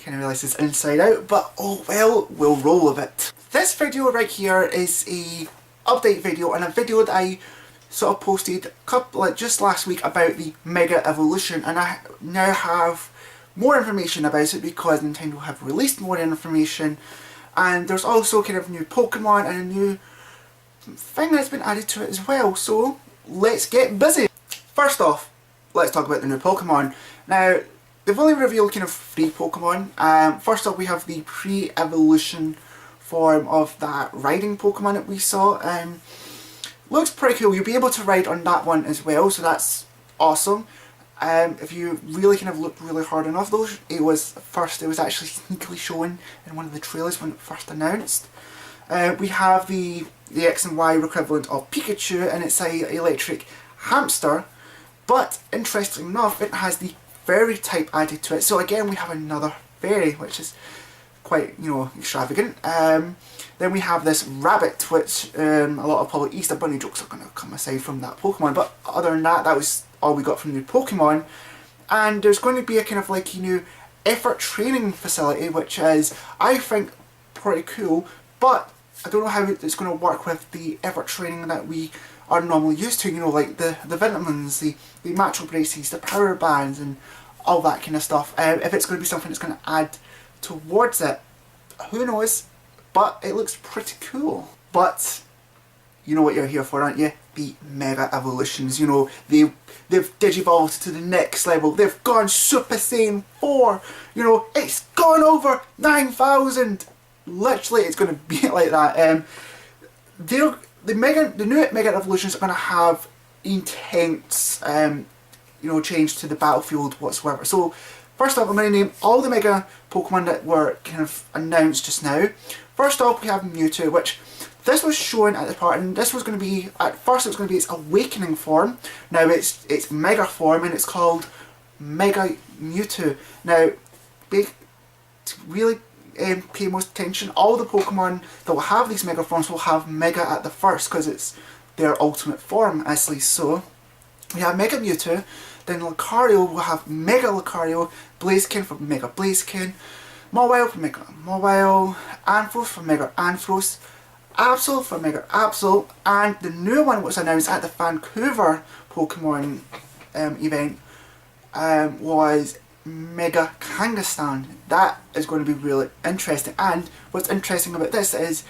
kind of realise it's inside out, but oh well, we'll roll with it. This video right here is a update video and a video that I sort of posted just last week about the Mega Evolution, and I now have more information about it because Nintendo have released more information, and there's also kind of new Pokemon and a new thing that's been added to it as well, so let's get busy. First off, let's talk about the new Pokemon. Now, they've only revealed kind of 3 Pokemon. First off, we have the pre-evolution form of that riding Pokemon that we saw. Looks pretty cool. You'll be able to ride on that one as well, so that's awesome. If you really kind of looked really hard enough though, it was actually sneakily shown in one of the trailers when it first announced. We have the X and Y equivalent of Pikachu, and it's a electric hamster, but interestingly enough it has the fairy type added to it, so again we have another fairy, which is quite, you know, extravagant. Then we have this rabbit, which a lot of probably Easter Bunny jokes are going to come aside from that Pokemon, but other than that, that was all we got from the new Pokemon. And there's going to be a kind of like a new effort training facility, which is, I think, pretty cool, but I don't know how it's going to work with the effort training that we are normally used to, you know, like the vitamins, the matcho braces, the power bands and all that kind of stuff. If it's going to be something that's going to add towards it, who knows, but it looks pretty cool. But you know what you're here for, aren't you? The Mega Evolutions. You know, they've digivolved to the next level. They've gone Super Saiyan 4. You know, it's gone over 9,000. Literally, it's going to be like that. The new Mega Evolutions are going to have intense, you know, change to the battlefield whatsoever. So, first off, I'm going to name all the Mega Pokemon that were kind of announced just now. First off, we have Mewtwo, which this was shown at the part, and this was going to be, at first it was going to be its awakening form. Now it's Mega form, and it's called Mega Mewtwo. Now, to really pay most attention, all the Pokemon that will have these Mega forms will have Mega at the first, because it's their ultimate form, at least so. We have Mega Mewtwo, then Lucario will have Mega Lucario, Blaziken for Mega Blaziken, Mawile for Mega Mawile, Ampharos for Mega Ampharos, Absol for Mega Absol, and the new one was announced at the Vancouver Pokemon event was Mega Kangaskhan. That is going to be really interesting, and what's interesting about this is,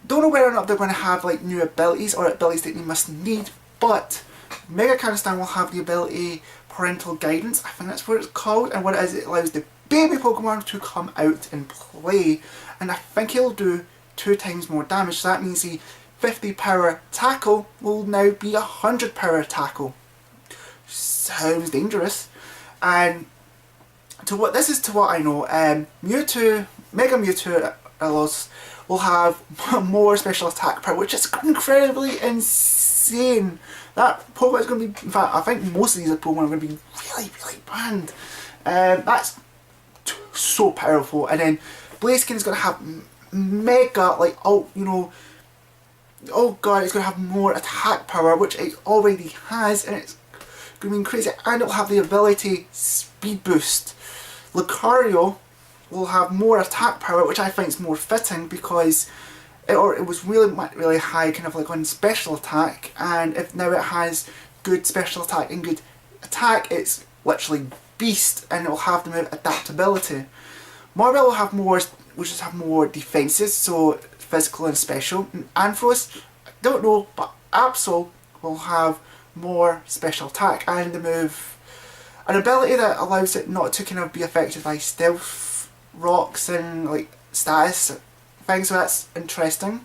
don't know whether or not they're going to have like new abilities or abilities that you must need, but Mega Kangaskhan will have the ability Parental Guidance, I think that's what it's called, and what it is, it allows the baby Pokemon to come out and play, and I think it'll do 2 times more damage, so that means the 50 power tackle will now be 100 power tackle. Sounds dangerous. And to what I know, Mewtwo, Mega Mewtwo will have more special attack power, which is incredibly insane. That Pokemon is going to be, in fact, I think most of these Pokemon are going to be really, really banned. That's so powerful. And then Blaziken is going to have Mega, like, oh, you know, oh god, it's going to have more attack power, which it already has, and it's going to be crazy, and it'll have the ability Speed Boost. Lucario will have more attack power, which I think is more fitting because it was really high kind of like on special attack, and if now it has good special attack and good attack, it's literally beast, and it'll have the move Adaptability. Marvel will have more, which is have more defenses, so physical and special. And Ampharos, I don't know, but Absol will have more special attack and the move, an ability that allows it not to kind of be affected by stealth rocks and like status things, so that's interesting.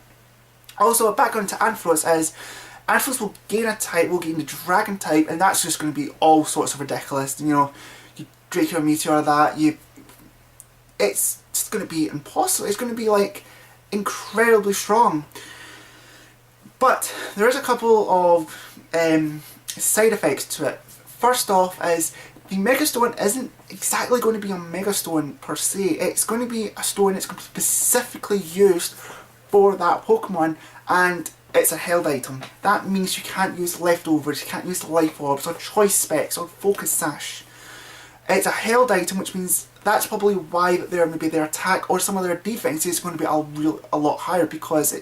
Also, a background to Ampharos is Ampharos will gain a type, will gain the dragon type, and that's just going to be all sorts of ridiculous. You know, you Draco Meteor that, it's just going to be impossible. It's going to be like incredibly strong. But there is a couple of side effects to it. First off is the Mega Stone isn't exactly going to be a Mega Stone per se. It's going to be a stone that's specifically used for that Pokemon, and it's a held item. That means you can't use leftovers, you can't use life orbs or choice specs or focus sash. It's a held item, which means that's probably why maybe their attack or some of their defense is going to be a lot higher, because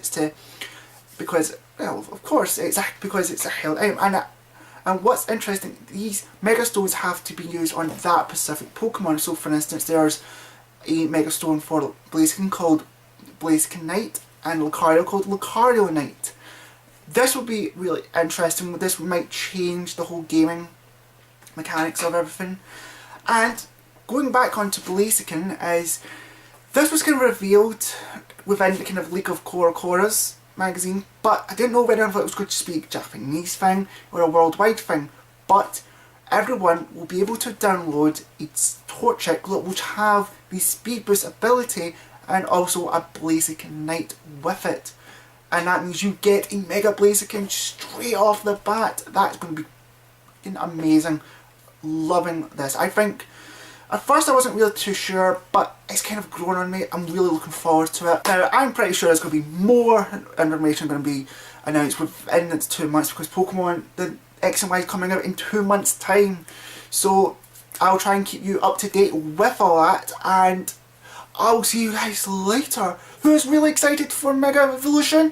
well, of course, because it's a hell item. And what's interesting, these Mega Stones have to be used on that specific Pokemon. So for instance, there's a Mega Stone for Blaziken called Blaziken Knight, and Lucario called Lucario Knight. This will be really interesting. This might change the whole gaming mechanics of everything. And going back onto Blaziken, is this was kind of revealed within the kind of League of Cora's magazine, but I didn't know whether it was going to be a Japanese thing or a worldwide thing. But everyone will be able to download its Torchic, which have the Speed Boost ability and also a Blaziken Knight with it. And that means you get a Mega Blaziken straight off the bat. That's going to be amazing. Loving this. I think at first I wasn't really too sure, but it's kind of grown on me. I'm really looking forward to it. Now, I'm pretty sure there's going to be more information going to be announced within the 2 months, because Pokemon, the X and Y is coming out in 2 months' time. So I'll try and keep you up to date with all that, and I'll see you guys later. Who's really excited for Mega Evolution?